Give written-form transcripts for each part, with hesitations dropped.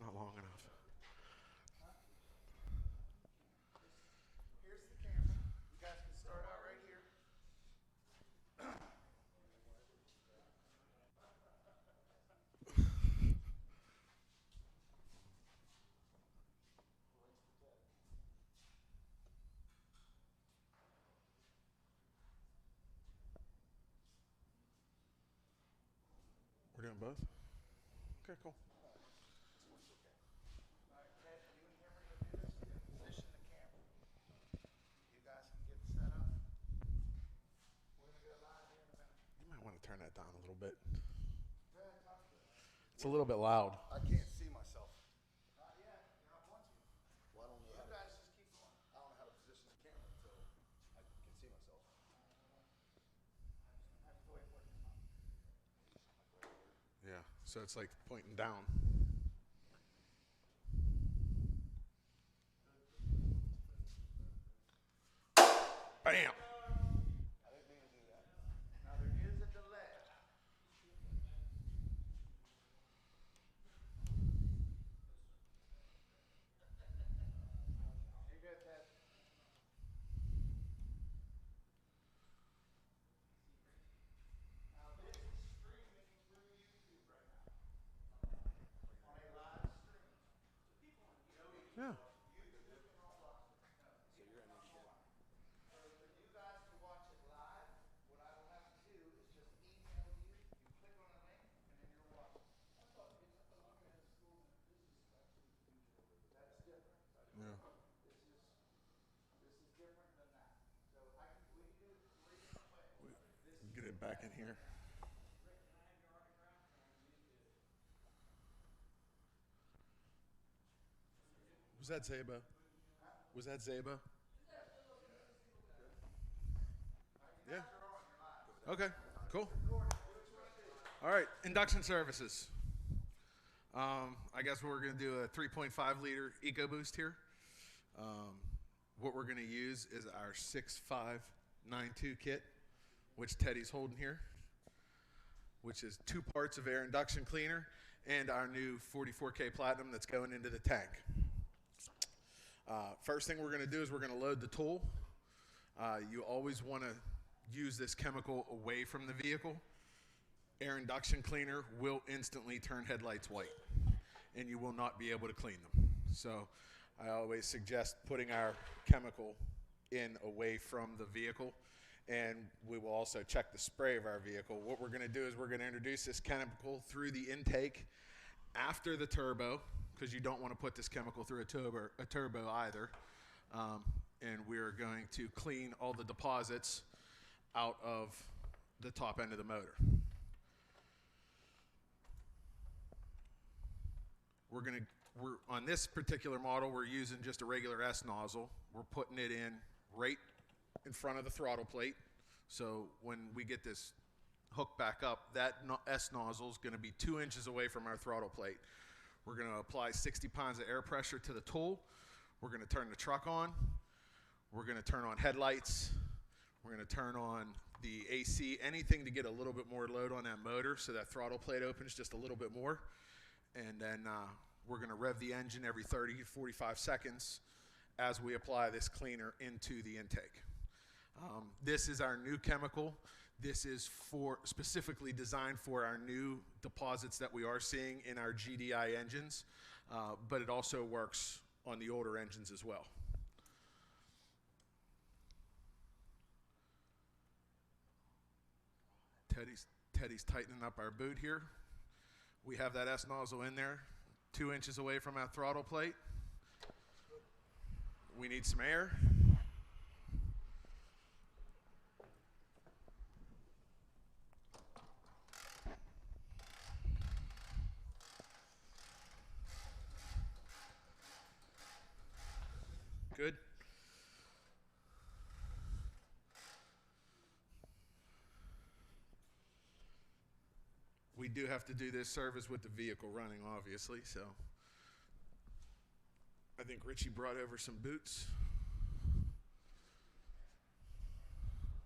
not long enough. Here's the camera. You guys can start out right here. We're doing both? Okay, cool. All right, Ted, you and Henry will do this. You're going to position the camera. You guys can get set up. We're going to go live here in a minute. You might want to turn that down a little bit. Go ahead, talk to us. It's a little bit loud. I can't see myself. Not yet. You're not want to. Well, I don't know You guys just keep going. I don't know how to position the camera until I can see myself. I have to wait for it to come. Yeah, so it's like pointing down. Bam! I didn't mean to do that. Now there is a delay. Here you go, Ted. Now this is streaming through YouTube right now. On a live stream. Yeah. So for you guys to watch it live, what I will have to do is just email you. You click on a link, and then you're watching. That's different. Yeah. This is different than that. So we can do it three different ways. Get it back in here. Was that Zeba? Was that Zeba? Yeah. Okay, cool. All right, induction services. I guess we're going to do a 3.5 liter EcoBoost here. What we're going to use is our 6592 kit, which Teddy's holding here, which is 2 parts of air induction cleaner and our new 44K Platinum that's going into the tank. First thing we're going to do is we're going to load the tool. You always want to use this chemical away from the vehicle. Air induction cleaner will instantly turn headlights white, and you will not be able to clean them. So I always suggest putting our chemical in away from the vehicle, and we will also check the spray of our vehicle. What we're going to do is we're going to introduce this chemical through the intake after the turbo, because you don't want to put this chemical through a turbo either. And we're going to clean all the deposits out of the top end of the motor. We're on this particular model, we're using just a regular S nozzle. We're putting it in right in front of the throttle plate. So when we get this hooked back up, that S nozzle is going to be 2 inches away from our throttle plate. We're going to apply 60 pounds of air pressure to the tool. We're going to turn the truck on. We're going to turn on headlights. We're going to turn on the AC, anything to get a little bit more load on that motor so that throttle plate opens just a little bit more. And then we're going to rev the engine every 30 to 45 seconds as we apply this cleaner into the intake. This is our new chemical. This is specifically designed for our new deposits that we are seeing in our GDI engines, but it also works on the older engines as well. Teddy's tightening up our boot here. We have that S nozzle in there, 2 inches away from our throttle plate. We need some air. Good. We do have to do this service with the vehicle running, obviously, so I think Richie brought over some boots.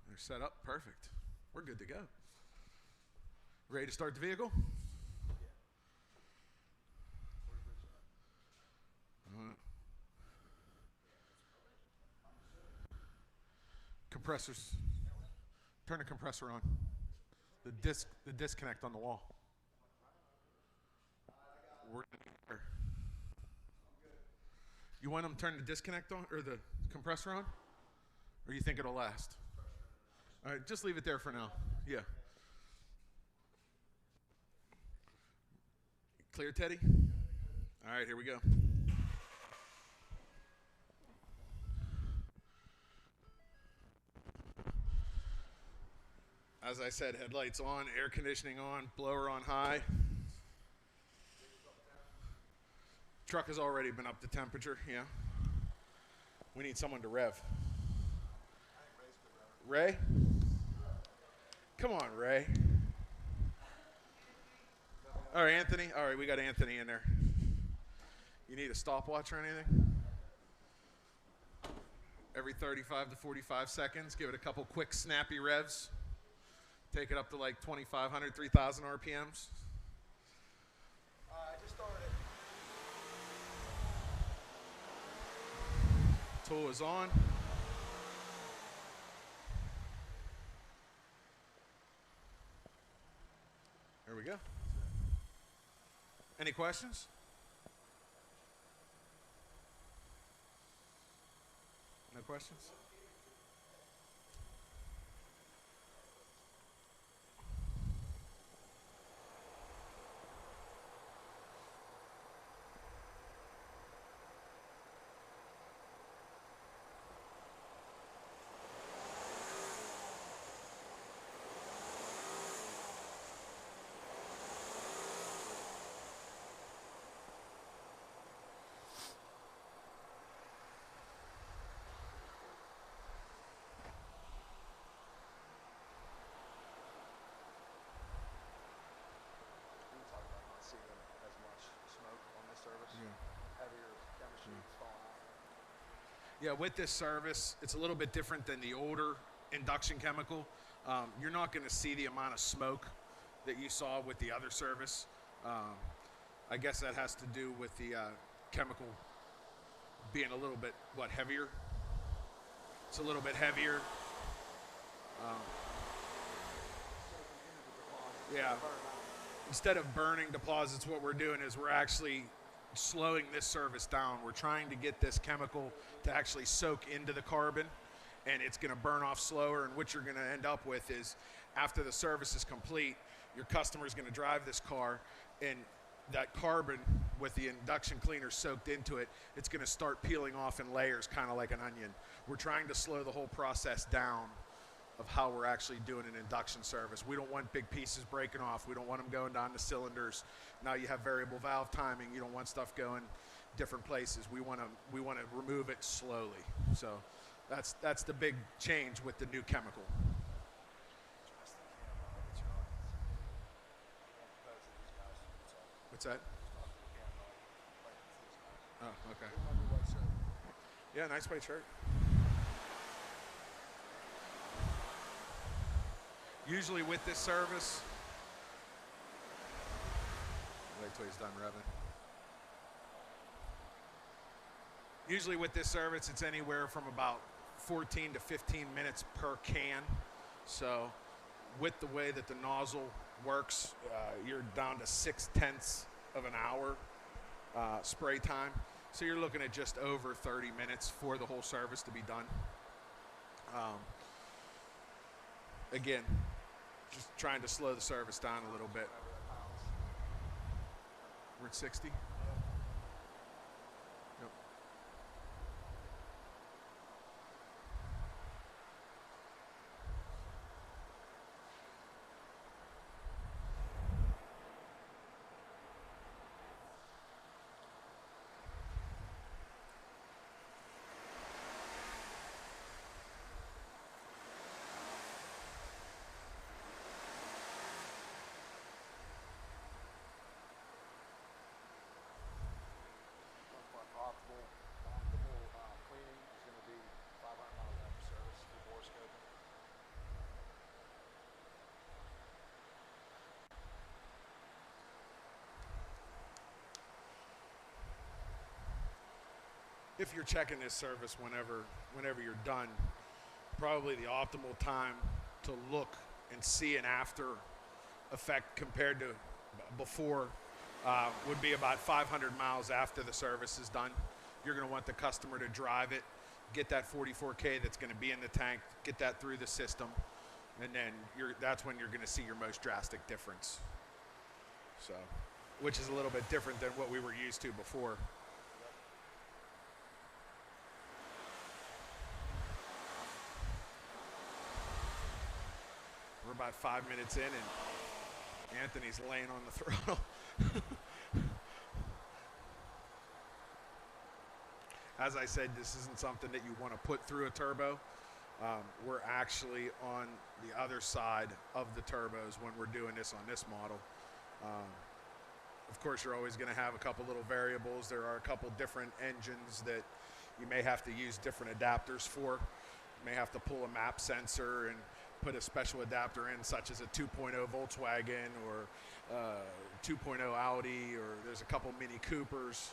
They're set up, perfect. We're good to go. Ready to start the vehicle? Compressors. Turn the compressor on. The disconnect on the wall. You want them to turn the disconnect on or the compressor on? Or you think it'll last? All right, just leave it there for now. Yeah. Clear, Teddy? All right, here we go. As I said, headlights on, air conditioning on, blower on high. Truck has already been up to temperature, yeah. We need someone to rev. Ray? Come on, Ray. All right, Anthony. All right, we got Anthony in there. You need a stopwatch or anything? Every 35 to 45 seconds, give it a couple quick, snappy revs. Take it up to like 2,500, 3,000 RPMs. I just started. Tool is on. There we go. Any questions? No questions? We talked about not seeing as much smoke on this service. Heavier chemistries falling out. Yeah, with this service, it's a little bit different than the older induction chemical. You're not going to see the amount of smoke that you saw with the other service. I guess that has to do with the chemical being a little bit, heavier? It's a little bit heavier. Yeah. Instead of burning deposits, what we're doing is we're actually slowing this service down. We're trying to get this chemical to actually soak into the carbon, and it's going to burn off slower. And what you're going to end up with is, after the service is complete, your customer is going to drive this car, and that carbon with the induction cleaner soaked into it, it's going to start peeling off in layers, kind of like an onion. We're trying to slow the whole process down of how we're actually doing an induction service. We don't want big pieces breaking off. We don't want them going down to cylinders. Now you have variable valve timing. You don't want stuff going different places. We want to remove it slowly. So that's the big change with the new chemical. What's that? Oh, okay. Yeah, nice white shirt. Usually with this service, wait till he's done revving. Usually with this service, it's anywhere from about 14 to 15 minutes per can. So with the way that the nozzle works, you're down to 0.6 of an hour spray time. So you're looking at just over 30 minutes for the whole service to be done. Again, just trying to slow the service down a little bit. We're at 60. Yep. Optimal cleaning is going to be 500 miles after service through bore scoping. If you're checking this service whenever you're done, probably the optimal time to look and see an after effect compared to before would be about 500 miles after the service is done. You're going to want the customer to drive it, get that 44K that's going to be in the tank, get that through the system, and then that's when you're going to see your most drastic difference. So, which is a little bit different than what we were used to before. We're about 5 minutes in, and Anthony's laying on the throttle. As I said, this isn't something that you want to put through a turbo. We're actually on the other side of the turbos when we're doing this on this model. Of course, you're always going to have a couple little variables. There are a couple different engines that you may have to use different adapters for. You may have to pull a map sensor and put a special adapter in, such as a 2.0 Volkswagen or 2.0 Audi, or there's a couple Mini Coopers.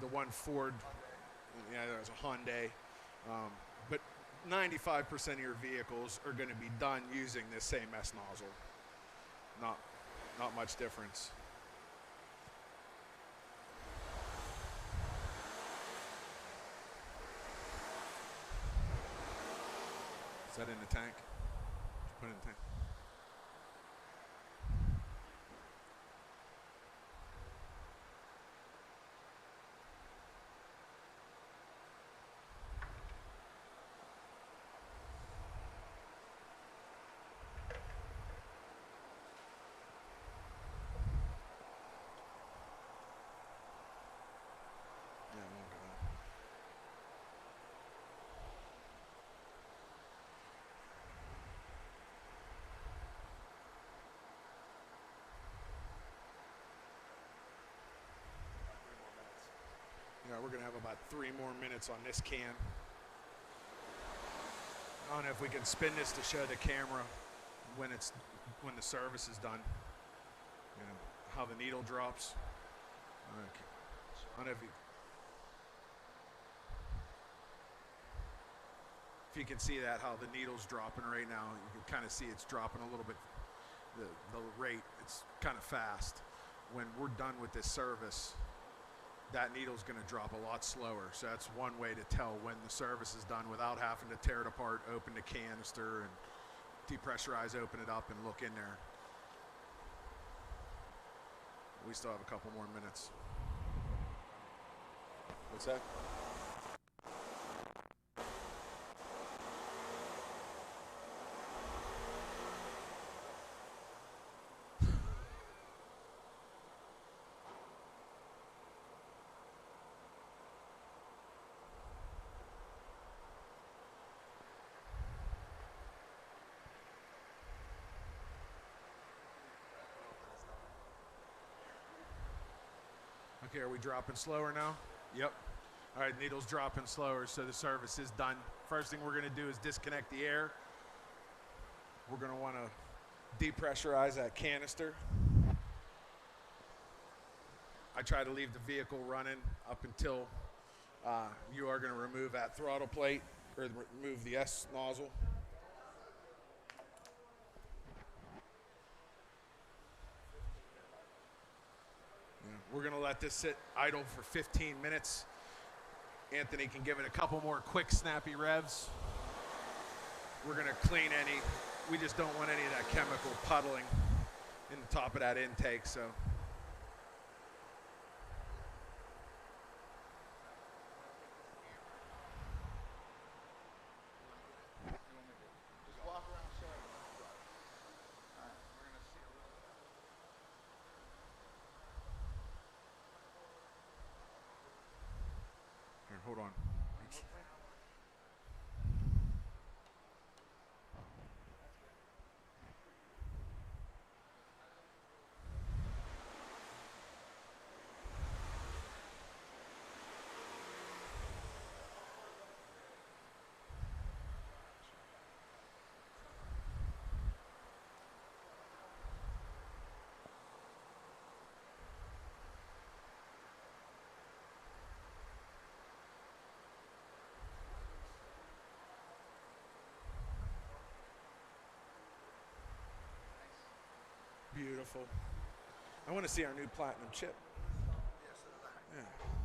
The one Ford, there's a Hyundai. But 95% of your vehicles are going to be done using this same S nozzle. Not much difference. Is that in the tank? Put it in the tank. Yeah, it won't go down. Yeah, we're going to have about 3 more minutes on this can. I don't know if we can spin this to show the camera when the service is done. You know, how the needle drops. Okay. I don't know if you can see that, how the needle's dropping right now. You can kind of see it's dropping a little bit. The rate, it's kind of fast. When we're done with this service, that needle's going to drop a lot slower. So that's one way to tell when the service is done without having to tear it apart, open the canister, and depressurize, open it up, and look in there. We still have a couple more minutes. What's that? Okay, are we dropping slower now? Yep. All right, needle's dropping slower, so the service is done. First thing we're going to do is disconnect the air. We're going to want to depressurize that canister. I try to leave the vehicle running up until you are going to remove that throttle plate or remove the S nozzle. We're going to let this sit idle for 15 minutes. Anthony can give it a couple more quick, snappy revs. We're going to clean we just don't want any of that chemical puddling in the top of that intake, so. Hold on. Beautiful. I want to see our new platinum chip. Yes, so did I. Yeah.